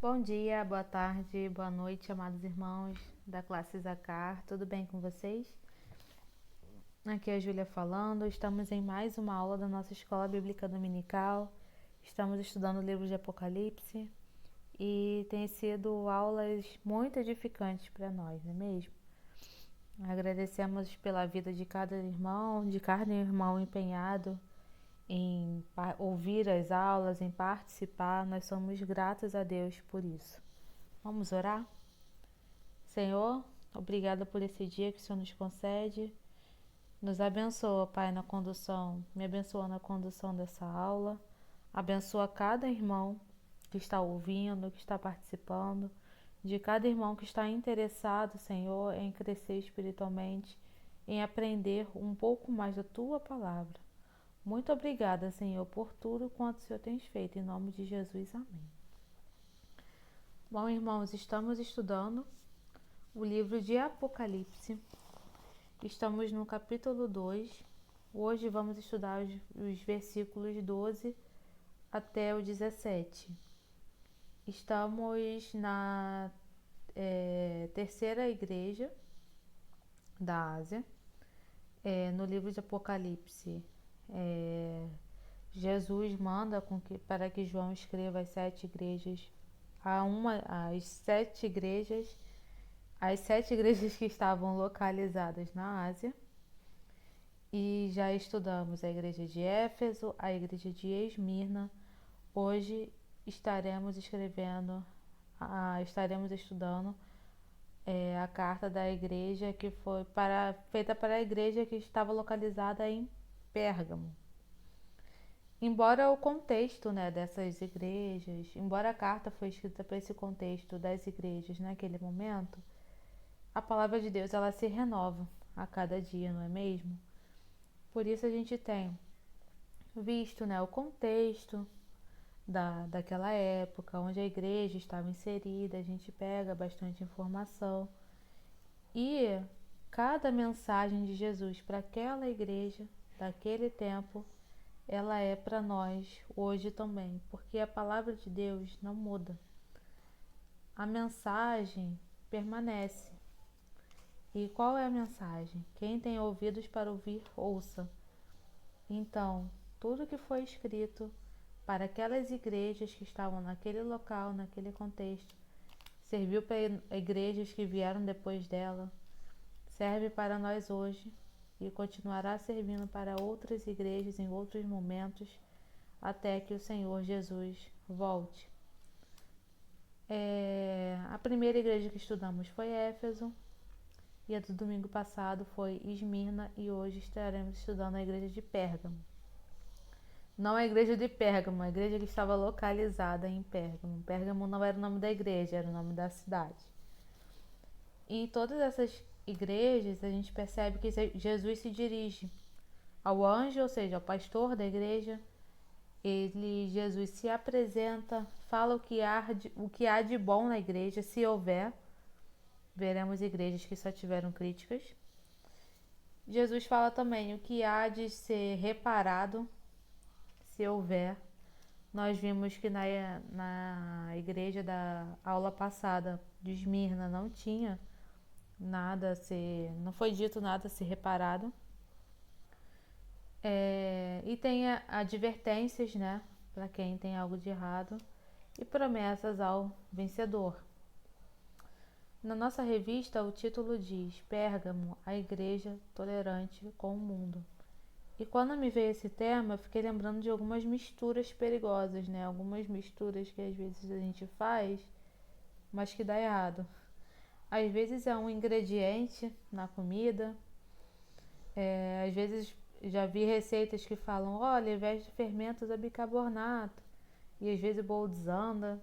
Bom dia, boa tarde, boa noite, amados irmãos da classe Zacar, tudo bem com vocês? Aqui é a Júlia falando, estamos em mais uma aula da nossa Escola Bíblica Dominical, estamos estudando o livro de Apocalipse e tem sido aulas muito edificantes para nós, não é mesmo? Agradecemos pela vida de cada irmão empenhado em ouvir as aulas, em participar, nós somos gratos a Deus por isso. Vamos orar? Senhor, obrigada por esse dia que o Senhor nos concede. Nos abençoa, Pai, na condução. Me abençoa na condução dessa aula. Abençoa cada irmão que está ouvindo, que está participando. De cada irmão que está interessado, Senhor, em crescer espiritualmente, em aprender um pouco mais da Tua Palavra. Muito obrigada, Senhor, por tudo quanto o Senhor tem feito. Em nome de Jesus, amém. Bom, irmãos, estamos estudando o livro de Apocalipse. Estamos no capítulo 2. Hoje vamos estudar os versículos 12 até o 17. Estamos na terceira igreja da Ásia. No livro de Apocalipse, Jesus manda para que João escreva as 7 igrejas, as 7 igrejas que estavam localizadas na Ásia. E já estudamos a igreja de Éfeso, a igreja de Esmirna. Hoje estaremos estudando a carta da igreja que foi feita para a igreja que estava localizada em Pérgamo. Embora o contexto, dessas igrejas, embora a carta foi escrita para esse contexto das igrejas naquele momento, a palavra de Deus ela se renova a cada dia, não é mesmo? Por isso a gente tem visto o contexto daquela época, onde a igreja estava inserida, a gente pega bastante informação. E cada mensagem de Jesus para aquela igreja, daquele tempo, ela é para nós hoje também, porque a palavra de Deus não muda. A mensagem permanece. E qual é a mensagem? Quem tem ouvidos para ouvir, ouça. Então, tudo que foi escrito para aquelas igrejas que estavam naquele local, naquele contexto, serviu para igrejas que vieram depois dela, serve para nós hoje e continuará servindo para outras igrejas em outros momentos, até que o Senhor Jesus volte. A primeira igreja que estudamos foi Éfeso, e a do domingo passado foi Esmirna, e hoje estaremos estudando a igreja de Pérgamo. Não a igreja de Pérgamo, a igreja que estava localizada em Pérgamo. Pérgamo não era o nome da igreja, era o nome da cidade. E todas essas igrejas, a gente percebe que Jesus se dirige ao anjo, ou seja, ao pastor da igreja. Jesus se apresenta, fala o que há de bom na igreja, se houver. Veremos igrejas que só tiveram críticas. Jesus fala também o que há de ser reparado, se houver. Nós vimos que na igreja da aula passada de Esmirna não tinha nada a ser, não foi dito nada a ser reparado. E tem advertências, para quem tem algo de errado, e promessas ao vencedor. Na nossa revista, o título diz Pérgamo, a igreja tolerante com o mundo. E quando me veio esse tema, eu fiquei lembrando de algumas misturas perigosas, algumas misturas que às vezes a gente faz, mas que dá errado. Às vezes é um ingrediente na comida, às vezes já vi receitas que falam, olha, ao invés de fermento usa bicarbonato, e às vezes o bolo desanda.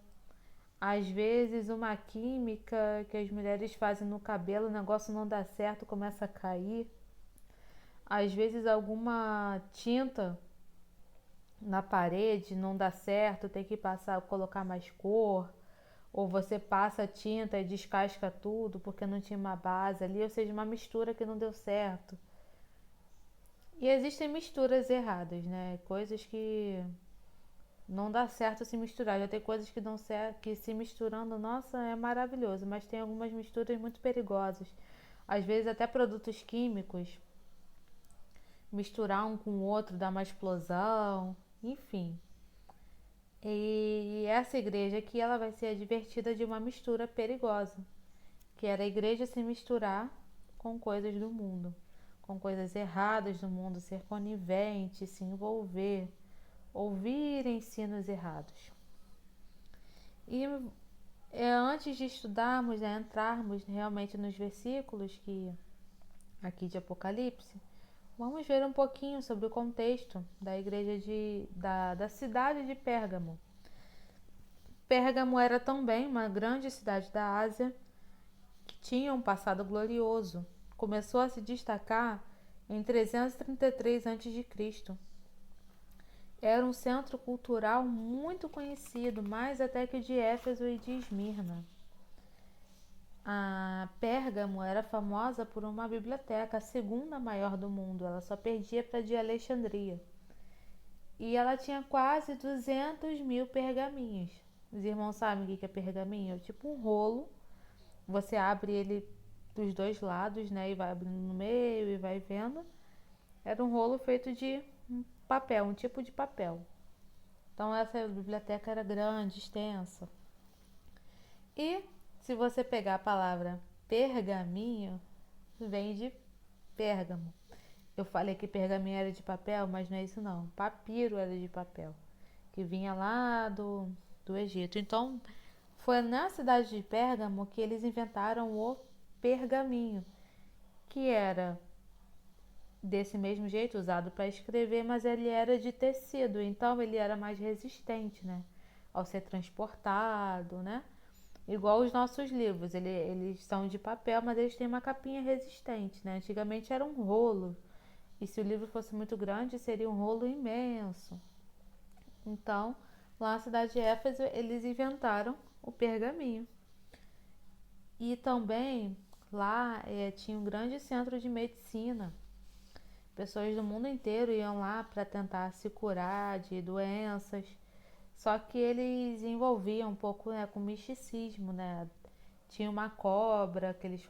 Às vezes uma química que as mulheres fazem no cabelo, o negócio não dá certo, começa a cair. Às vezes alguma tinta na parede não dá certo, tem que colocar mais cor, ou você passa a tinta e descasca tudo porque não tinha uma base ali, ou seja, uma mistura que não deu certo. E existem misturas erradas, coisas que Não dá certo se misturar. Já tem coisas que dão certo, que se misturando, nossa, é maravilhoso, mas tem algumas misturas muito perigosas. Às vezes até produtos químicos, misturar um com o outro dá uma explosão, enfim. E essa igreja aqui, ela vai ser advertida de uma mistura perigosa, que era a igreja se misturar com coisas do mundo, com coisas erradas do mundo, ser conivente, se envolver, ouvir ensinos errados. E antes de estudarmos, entrarmos realmente nos versículos que aqui de Apocalipse, vamos ver um pouquinho sobre o contexto da igreja da cidade de Pérgamo. Pérgamo era também uma grande cidade da Ásia que tinha um passado glorioso. Começou a se destacar em 333 a.C. Era um centro cultural muito conhecido, mais até que o de Éfeso e de Esmirna. A Pérgamo era famosa por uma biblioteca, a segunda maior do mundo. Ela só perdia para a de Alexandria. E ela tinha quase 200 mil pergaminhos. Os irmãos sabem o que é pergaminho? É tipo um rolo. Você abre ele dos dois lados, né? E vai abrindo no meio e vai vendo. Era um rolo feito de papel, um tipo de papel. Então essa biblioteca era grande, extensa. E se você pegar a palavra pergaminho, vem de Pérgamo. Eu falei que pergaminho era de papel, mas não é isso não. Papiro era de papel, que vinha lá do Egito. Então, foi na cidade de Pérgamo que eles inventaram o pergaminho, que era desse mesmo jeito, usado para escrever, mas ele era de tecido, então ele era mais resistente, né? Ao ser transportado, né? Igual os nossos livros, eles são de papel, mas eles têm uma capinha resistente, né? Antigamente era um rolo, e se o livro fosse muito grande, seria um rolo imenso. Então, lá na cidade de Éfeso, eles inventaram o pergaminho. E também lá tinha um grande centro de medicina. Pessoas do mundo inteiro iam lá para tentar se curar de doenças. Só que eles envolviam um pouco, né, com misticismo, né? Tinha uma cobra que eles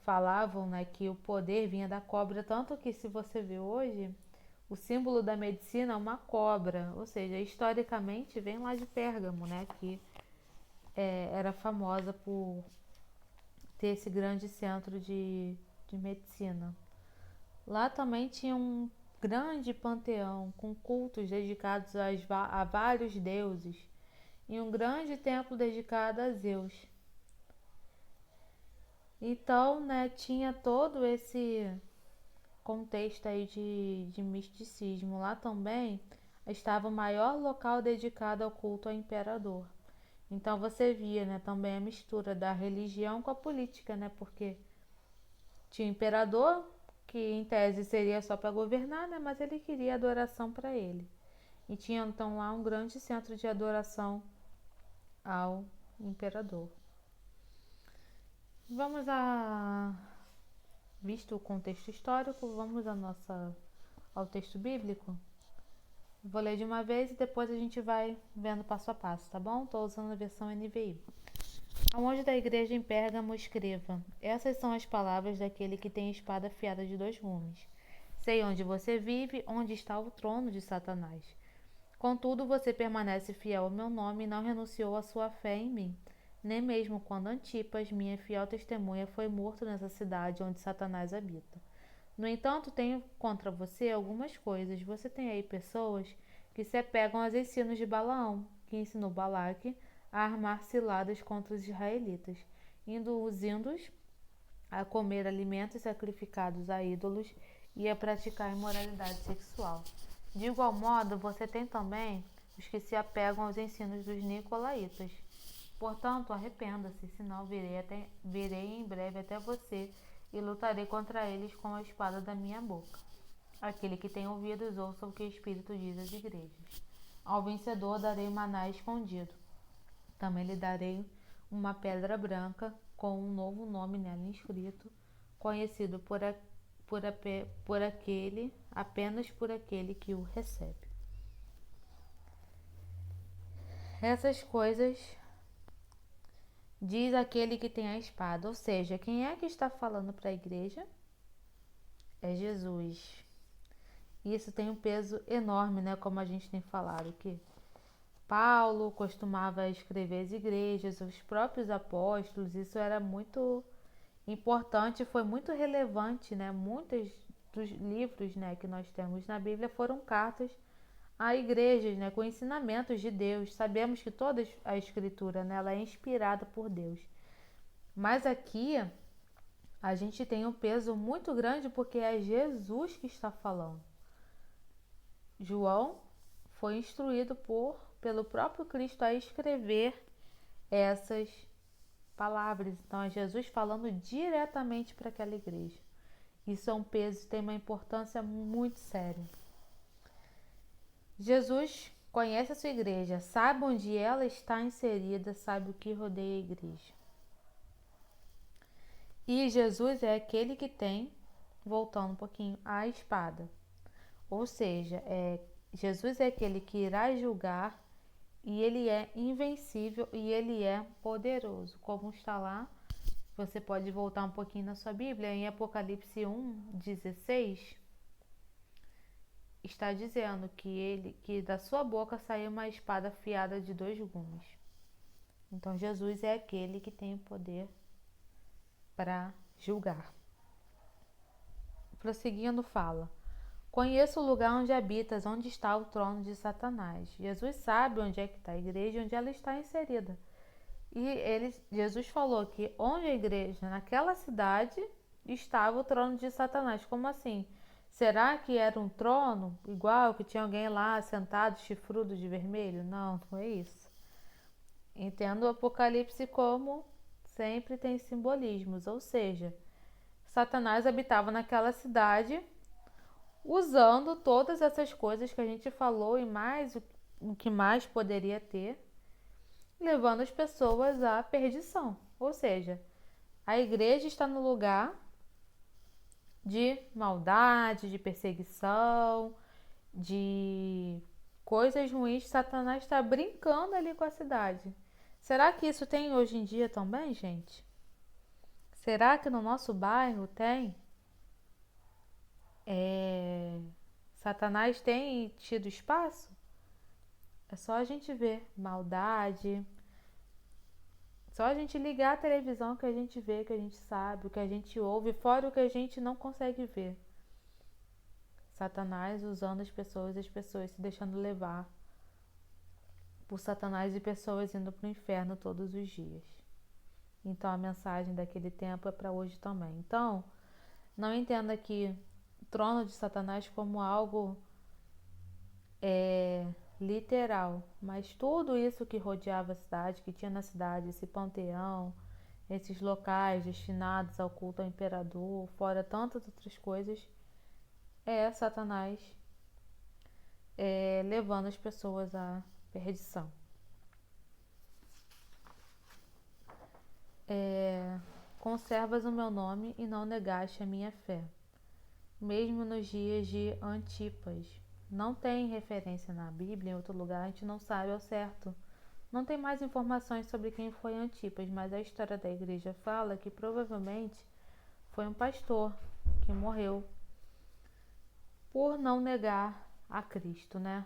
falavam, né, que o poder vinha da cobra, tanto que se você vê hoje, o símbolo da medicina é uma cobra, ou seja, historicamente vem lá de Pérgamo, né, que era famosa por ter esse grande centro de medicina. Lá também tinha um grande panteão com cultos dedicados a vários deuses e um grande templo dedicado a Zeus. Então, né, tinha todo esse contexto aí de misticismo. Lá também estava o maior local dedicado ao culto ao imperador. Então você via, né, também a mistura da religião com a política, né, porque tinha o imperador, que em tese seria só para governar, né, mas ele queria adoração para ele. E tinha então lá um grande centro de adoração ao imperador. Vamos a Visto o contexto histórico, vamos ao texto bíblico. Vou ler de uma vez e depois a gente vai vendo passo a passo, tá bom? Estou usando a versão NVI. Ao anjo da igreja em Pérgamo escreva: essas são as palavras daquele que tem a espada afiada de dois gumes. Sei onde você vive, onde está o trono de Satanás. Contudo, você permanece fiel ao meu nome e não renunciou à sua fé em mim, nem mesmo quando Antipas, minha fiel testemunha, foi morto nessa cidade onde Satanás habita. No entanto, tenho contra você algumas coisas. Você tem aí pessoas que se apegam aos ensinos de Balaão, que ensinou Balaque a armar ciladas contra os israelitas, induzindo-os a comer alimentos sacrificados a ídolos e a praticar imoralidade sexual. De igual modo, você tem também os que se apegam aos ensinos dos nicolaítas. Portanto, arrependa-se, senão virei em breve até você e lutarei contra eles com a espada da minha boca. Aquele que tem ouvidos, ouça o que o Espírito diz às igrejas. Ao vencedor darei maná escondido. Também lhe darei uma pedra branca com um novo nome nela inscrito, conhecido apenas por aquele que o recebe. Essas coisas diz aquele que tem a espada. Ou seja, quem é que está falando para a igreja? É Jesus. Isso tem um peso enorme, né? Como a gente tem falado aqui. Paulo costumava escrever às igrejas, os próprios apóstolos, isso era muito importante, foi muito relevante, né? Muitos dos livros, né, que nós temos na Bíblia foram cartas a igrejas, né, com ensinamentos de Deus. Sabemos que toda a escritura, né, ela é inspirada por Deus. Mas aqui a gente tem um peso muito grande porque é Jesus que está falando. João foi instruído pelo próprio Cristo a escrever essas palavras. Então é Jesus falando diretamente para aquela igreja. Isso é um peso, tem uma importância muito séria. Jesus conhece a sua igreja, sabe onde ela está inserida, sabe o que rodeia a igreja. E Jesus é aquele que tem, voltando um pouquinho, a espada. Ou seja, Jesus é aquele que irá julgar e ele é invencível e ele é poderoso. Como está lá, você pode voltar um pouquinho na sua Bíblia, em Apocalipse 1:16, está dizendo que da sua boca saiu uma espada afiada de 2 gumes. Então Jesus é aquele que tem o poder para julgar. Prosseguindo, fala: conheço o lugar onde habitas, onde está o trono de Satanás. Jesus sabe onde é que está a igreja, onde ela está inserida. E Jesus falou que onde a igreja, naquela cidade, estava o trono de Satanás. Como assim? Será que era um trono igual que tinha alguém lá sentado, chifrudo de vermelho? Não, não é isso. Entendo o Apocalipse como sempre tem simbolismos, ou seja, Satanás habitava naquela cidade usando todas essas coisas que a gente falou e mais o que mais poderia ter, levando as pessoas à perdição. Ou seja, a igreja está no lugar de maldade, de perseguição, de coisas ruins. Satanás está brincando ali com a cidade. Será que isso tem hoje em dia também, gente? Será que no nosso bairro tem? Satanás tem tido espaço? É só a gente ver maldade, só a gente ligar a televisão que a gente vê, que a gente sabe, o que a gente ouve, fora o que a gente não consegue ver. Satanás usando as pessoas se deixando levar por Satanás e pessoas indo para o inferno todos os dias. Então a mensagem daquele tempo é para hoje também. Então, não entenda que o trono de Satanás como algo literal, mas tudo isso que rodeava a cidade, que tinha na cidade, esse panteão, esses locais destinados ao culto ao imperador, fora tantas outras coisas, é Satanás levando as pessoas à perdição. Conservas o meu nome e não negaste a minha fé, mesmo nos dias de Antipas. Não tem referência na Bíblia, em outro lugar, a gente não sabe ao certo. Não tem mais informações sobre quem foi Antipas, mas a história da igreja fala que provavelmente foi um pastor que morreu por não negar a Cristo, né?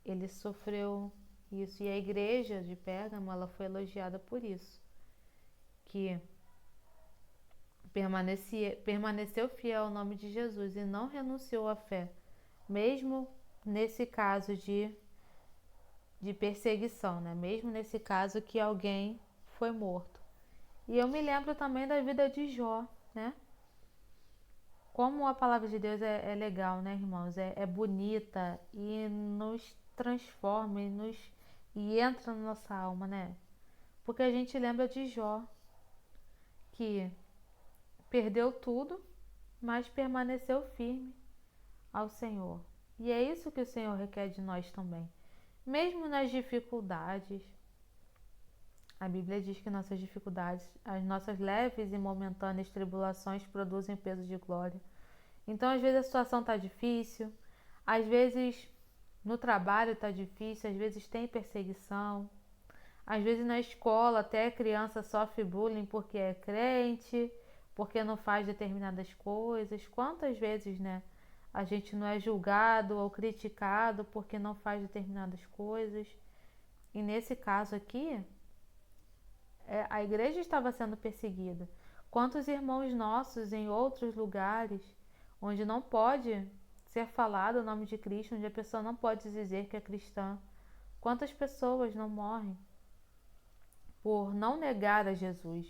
Ele sofreu isso e a igreja de Pérgamo, ela foi elogiada por isso, que permaneceu fiel ao nome de Jesus e não renunciou à fé, mesmo nesse caso de perseguição, né? Mesmo nesse caso que alguém foi morto. E eu me lembro também da vida de Jó, né? Como a palavra de Deus é legal, né, irmãos? É bonita e nos transforma e entra na nossa alma, né? Porque a gente lembra de Jó, que perdeu tudo, mas permaneceu firme ao Senhor. E é isso que o Senhor requer de nós também. Mesmo nas dificuldades, a Bíblia diz que nossas dificuldades, as nossas leves e momentâneas tribulações produzem peso de glória. Então, às vezes a situação está difícil, às vezes No trabalho está difícil, às vezes tem perseguição. Às vezes na escola até a criança sofre bullying porque é crente, porque não faz determinadas coisas. Quantas vezes, né? A gente não é julgado ou criticado porque não faz determinadas coisas. E nesse caso aqui, a igreja estava sendo perseguida. Quantos irmãos nossos em outros lugares, onde não pode ser falado o nome de Cristo, onde a pessoa não pode dizer que é cristã, quantas pessoas não morrem por não negar a Jesus?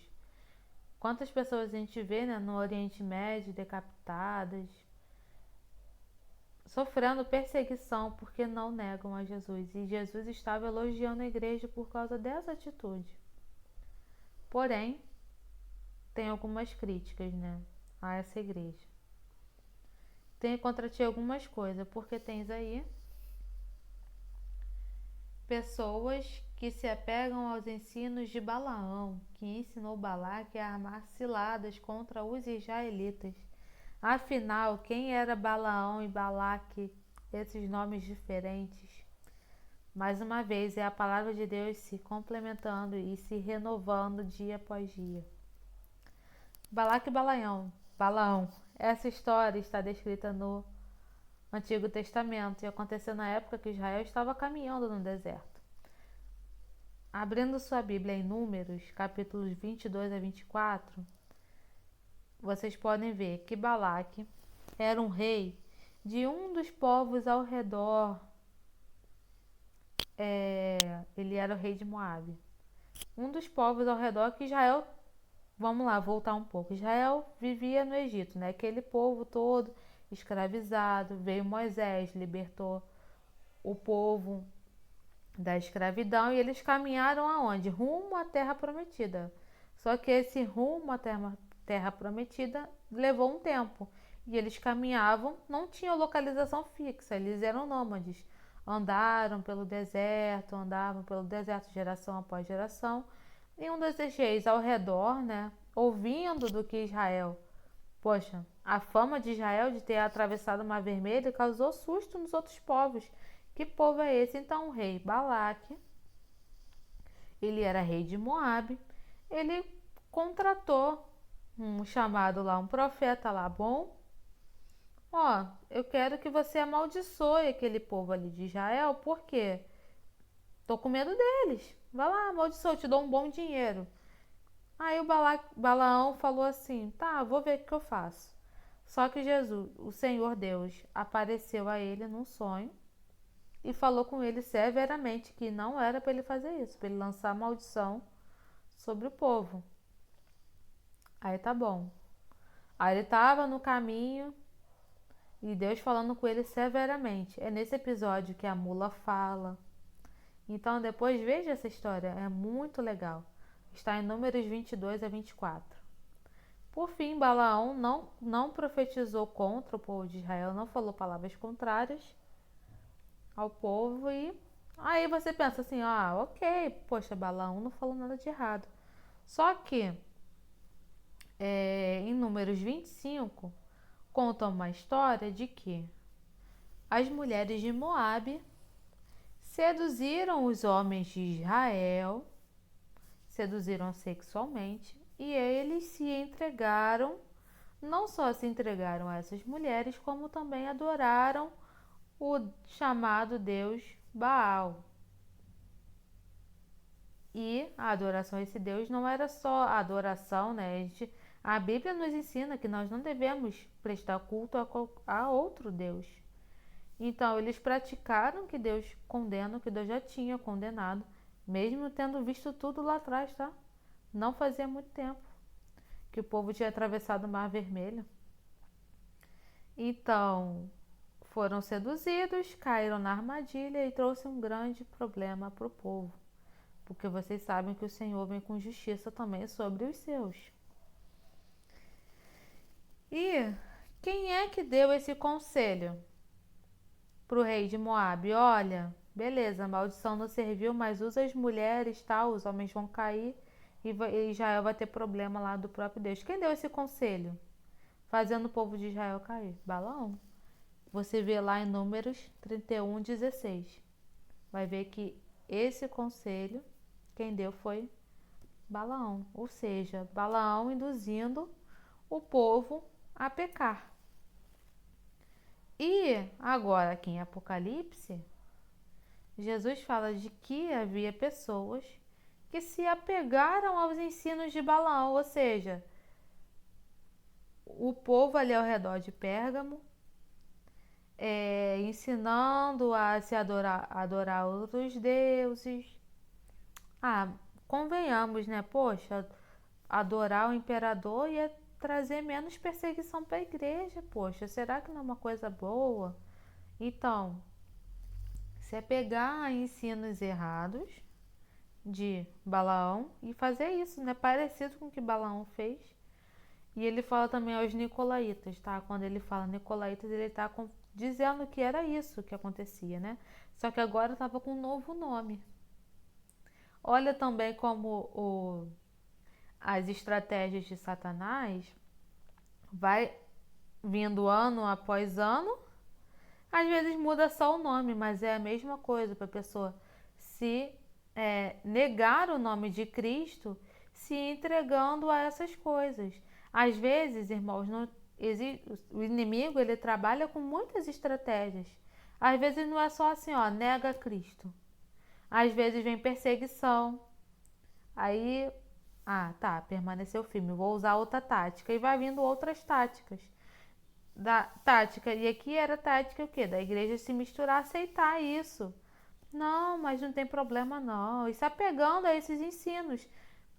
Quantas pessoas a gente vê, né, no Oriente Médio decapitadas, sofrendo perseguição porque não negam a Jesus. E Jesus estava elogiando a igreja por causa dessa atitude. Porém, tem algumas críticas, né, a essa igreja. Tenho contra ti algumas coisas, porque tens aí pessoas que se apegam aos ensinos de Balaão, que ensinou Balaque a armar ciladas contra os israelitas. Afinal, quem era Balaão e Balaque, esses nomes diferentes? Mais uma vez, é a palavra de Deus se complementando e se renovando dia após dia. Balaque e Balaão. Essa história está descrita no Antigo Testamento e aconteceu na época que Israel estava caminhando no deserto. Abrindo sua Bíblia em Números, capítulos 22 a 24, vocês podem ver que Balaque era um rei de um dos povos ao redor. Ele era o rei de Moabe. Um dos povos ao redor que Israel, vamos lá, voltar um pouco. Israel vivia no Egito, né? Aquele povo todo escravizado. Veio Moisés, libertou o povo da escravidão e eles caminharam aonde? Rumo à Terra Prometida. Só que esse rumo à Terra Prometida levou um tempo. E eles caminhavam, não tinham localização fixa, eles eram nômades. Andavam pelo deserto geração após geração. E um desses reis ao redor, né, ouvindo do que Israel, poxa, a fama de Israel de ter atravessado o Mar Vermelho causou susto nos outros povos. Que povo é esse? Então o rei Balaque, ele era rei de Moabe, ele contratou um chamado lá, um profeta lá, bom, ó, eu quero que você amaldiçoe aquele povo ali de Israel, por quê? Tô com medo deles. Vai lá, amaldiçoa, eu te dou um bom dinheiro. Aí o Balaão falou assim, tá, vou ver o que eu faço. Só que Jesus, o Senhor Deus, apareceu a ele num sonho e falou com ele severamente que não era para ele fazer isso, para ele lançar maldição sobre o povo. Aí tá bom. Aí ele estava no caminho e Deus falando com ele severamente. É nesse episódio que a mula fala. Então depois veja essa história, é muito legal. Está em Números 22 a 24. Por fim, Balaão não profetizou contra o povo de Israel, não falou palavras contrárias ao povo e aí você pensa assim, ah, ok, poxa, Balaão não falou nada de errado. Só que em Números 25 conta uma história de que as mulheres de Moabe seduziram os homens de Israel, seduziram sexualmente e eles se entregaram, não só se entregaram a essas mulheres, como também adoraram o chamado Deus Baal. E a adoração a esse Deus não era só a adoração, né? A Bíblia nos ensina que nós não devemos prestar culto a outro Deus. Então, eles praticaram o que Deus condena, o que Deus já tinha condenado, mesmo tendo visto tudo lá atrás, tá? Não fazia muito tempo que o povo tinha atravessado o Mar Vermelho. Então, foram seduzidos, caíram na armadilha e trouxe um grande problema para o povo. Porque vocês sabem que o Senhor vem com justiça também sobre os seus. E quem é que deu esse conselho para o rei de Moabe? Olha, beleza, a maldição não serviu, mas usa as mulheres, tá? Os homens vão cair e Israel vai ter problema lá do próprio Deus. Quem deu esse conselho? Fazendo o povo de Israel cair? Balaão. você vê lá em Números 31:16. Vai ver que esse conselho, quem deu foi Balaão. Ou seja, Balaão induzindo o povo a pecar. E agora aqui em Apocalipse, Jesus fala de que havia pessoas que se apegaram aos ensinos de Balaão, ou seja, o povo ali ao redor de Pérgamo, ensinando a se adorar outros deuses. Ah, convenhamos, né? Poxa, adorar o imperador ia trazer menos perseguição para a igreja. Poxa, será que não é uma coisa boa? Então, se apegar a ensinos errados de Balaão e fazer isso, né? Parecido com o que Balaão fez. E ele fala também aos nicolaítas, tá? Quando ele fala nicolaítas, ele tá dizendo que era isso que acontecia, né? Só que agora estava com um novo nome. Olha também como as estratégias de Satanás vai vindo ano após ano. Às vezes muda só o nome, mas é a mesma coisa para a pessoa se negar o nome de Cristo, se entregando a essas coisas. Às vezes, irmãos, o inimigo ele trabalha com muitas estratégias. Às vezes não é só assim, ó, nega Cristo. Às vezes vem perseguição. Aí, tá, permaneceu firme, vou usar outra tática. E vai vindo outras táticas. Da tática, e aqui era tática o quê? Da igreja se misturar, aceitar isso. Não, mas não tem problema não. E se apegando a esses ensinos.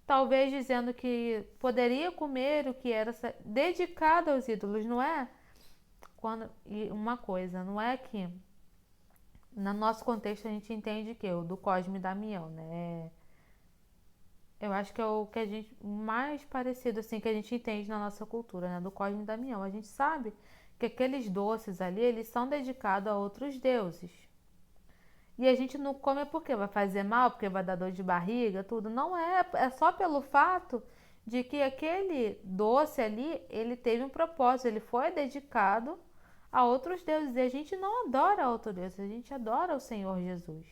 Talvez dizendo que poderia comer o que era dedicado aos ídolos, não é? E uma coisa, não é que no nosso contexto a gente entende que o do Cosme e Damião, né? Eu acho que é o que a gente mais parecido assim que a gente entende na nossa cultura, né? Do Cosme e Damião. A gente sabe que aqueles doces ali, eles são dedicados a outros deuses. E a gente não come porque vai fazer mal, porque vai dar dor de barriga, tudo. Não é, é só pelo fato de que aquele doce ali, ele teve um propósito, ele foi dedicado a outros deuses. E a gente não adora outro Deus, a gente adora o Senhor Jesus.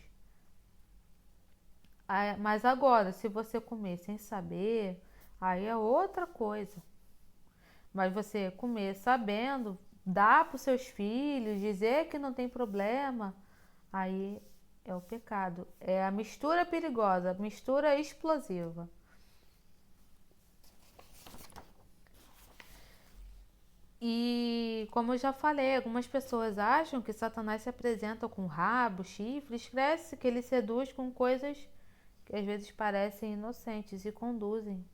Mas agora, se você comer sem saber, aí é outra coisa. Mas você comer sabendo, dar para os seus filhos, dizer que não tem problema, aí é o pecado. É a mistura perigosa, a mistura explosiva. E como eu já falei, algumas pessoas acham que Satanás se apresenta com rabo, chifres, cresce que ele seduz com coisas que às vezes parecem inocentes e conduzem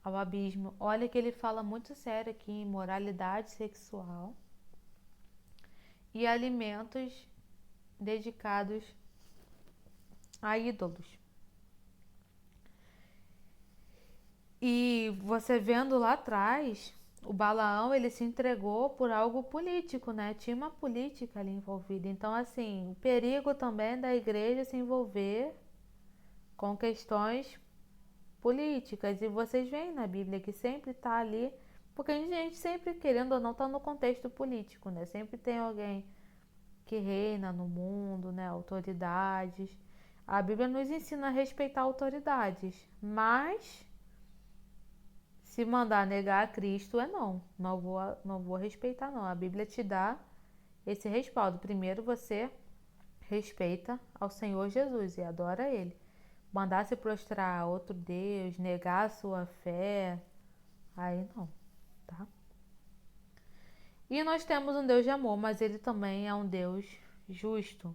ao abismo. Olha que ele fala muito sério aqui em moralidade sexual e alimentos dedicados a ídolos. E você vendo lá atrás, o Balaão ele se entregou por algo político, né? Tinha uma política ali envolvida. Então, assim, o perigo também da igreja se envolver com questões políticas. E vocês veem na Bíblia que sempre está ali, porque a gente sempre, querendo ou não, está no contexto político, né? Sempre tem alguém que reina no mundo, né? Autoridades. A Bíblia nos ensina a respeitar autoridades, mas se mandar negar a Cristo é não. Não vou respeitar não. A Bíblia te dá esse respaldo. Primeiro você respeita ao Senhor Jesus e adora Ele. Mandar se prostrar a outro Deus, negar a sua fé, aí não, tá? E nós temos um Deus de amor, mas Ele também é um Deus justo.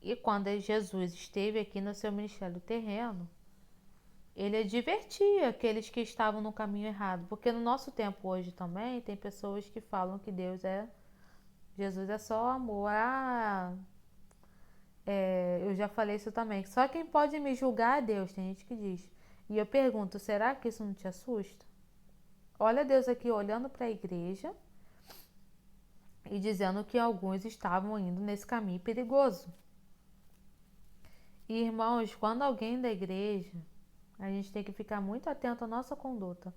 E quando Jesus esteve aqui no seu ministério terreno, Ele advertia aqueles que estavam no caminho errado. Porque no nosso tempo hoje também tem pessoas que falam que Jesus é só amor. Eu já falei isso também. Só quem pode me julgar é Deus, tem gente que diz. E eu pergunto, será que isso não te assusta? Olha Deus aqui olhando para a igreja e dizendo que alguns estavam indo nesse caminho perigoso. E irmãos, quando alguém da igreja, a gente tem que ficar muito atento à nossa conduta.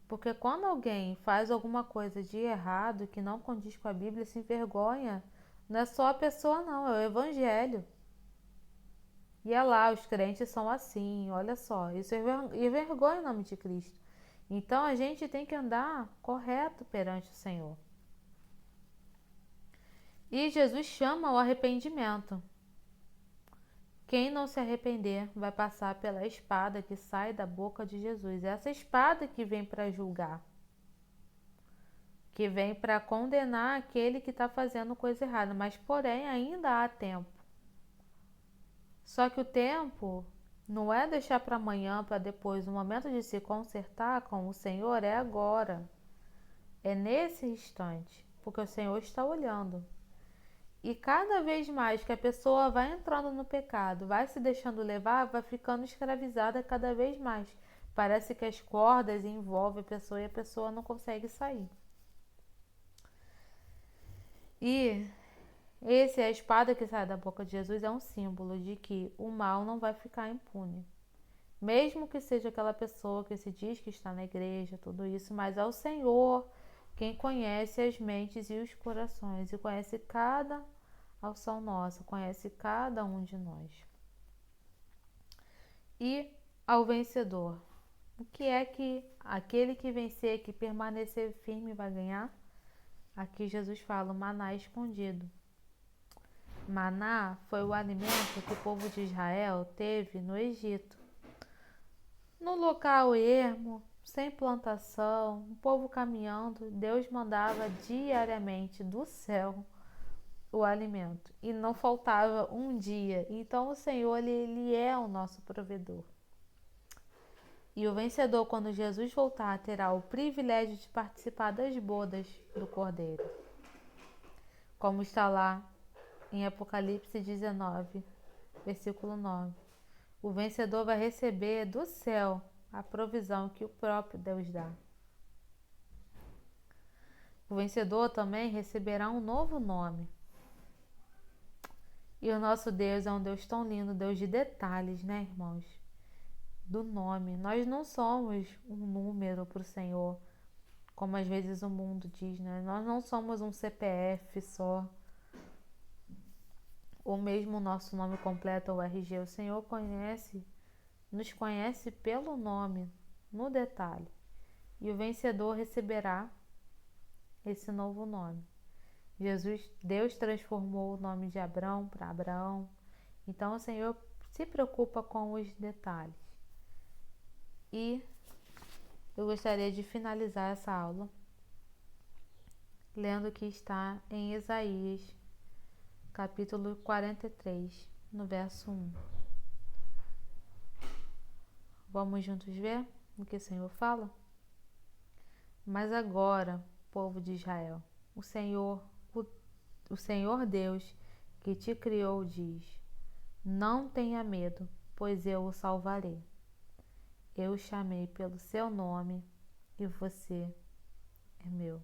Porque quando alguém faz alguma coisa de errado que não condiz com a Bíblia, se envergonha, não é só a pessoa, não, é o Evangelho. E é lá, os crentes são assim, olha só, isso envergonha o nome de Cristo. Então a gente tem que andar correto perante o Senhor. E Jesus chama o arrependimento. Quem não se arrepender vai passar pela espada que sai da boca de Jesus. Essa espada que vem para julgar, que vem para condenar aquele que está fazendo coisa errada. Mas, porém, ainda há tempo. Só que o tempo não é deixar para amanhã, para depois. O momento de se consertar com o Senhor é agora. É nesse instante, porque o Senhor está olhando. E cada vez mais que a pessoa vai entrando no pecado, vai se deixando levar, vai ficando escravizada cada vez mais. Parece que as cordas envolvem a pessoa e a pessoa não consegue sair. E a espada que sai da boca de Jesus é um símbolo de que o mal não vai ficar impune. Mesmo que seja aquela pessoa que se diz que está na igreja, tudo isso, mas é o Senhor quem conhece as mentes e os corações e conhece cada ação nossa, conhece cada um de nós. E ao vencedor, o que é que aquele que vencer, que permanecer firme vai ganhar? Aqui Jesus fala o maná escondido. Maná foi o alimento que o povo de Israel teve no Egito. No local ermo, sem plantação, o povo caminhando, Deus mandava diariamente do céu o alimento e não faltava um dia. Então o Senhor, ele é o nosso provedor. E o vencedor, quando Jesus voltar, terá o privilégio de participar das bodas do Cordeiro. Como está lá em Apocalipse 19, versículo 9. O vencedor vai receber do céu a provisão que o próprio Deus dá. O vencedor também receberá um novo nome. E o nosso Deus é um Deus tão lindo, Deus de detalhes, né, irmãos? Do nome. Nós não somos um número para o Senhor, como às vezes o mundo diz, né? Nós não somos um CPF só, ou mesmo o nosso nome completo, o RG. O Senhor nos conhece pelo nome, no detalhe. E o vencedor receberá esse novo nome. Deus transformou o nome de Abrão para Abraão. Então o Senhor se preocupa com os detalhes. E eu gostaria de finalizar essa aula lendo o que está em Isaías, capítulo 43, no verso 1. Vamos juntos ver o que o Senhor fala? Mas agora, povo de Israel, o Senhor Deus que te criou diz: não tenha medo, pois eu o salvarei. Eu o chamei pelo seu nome e você é meu.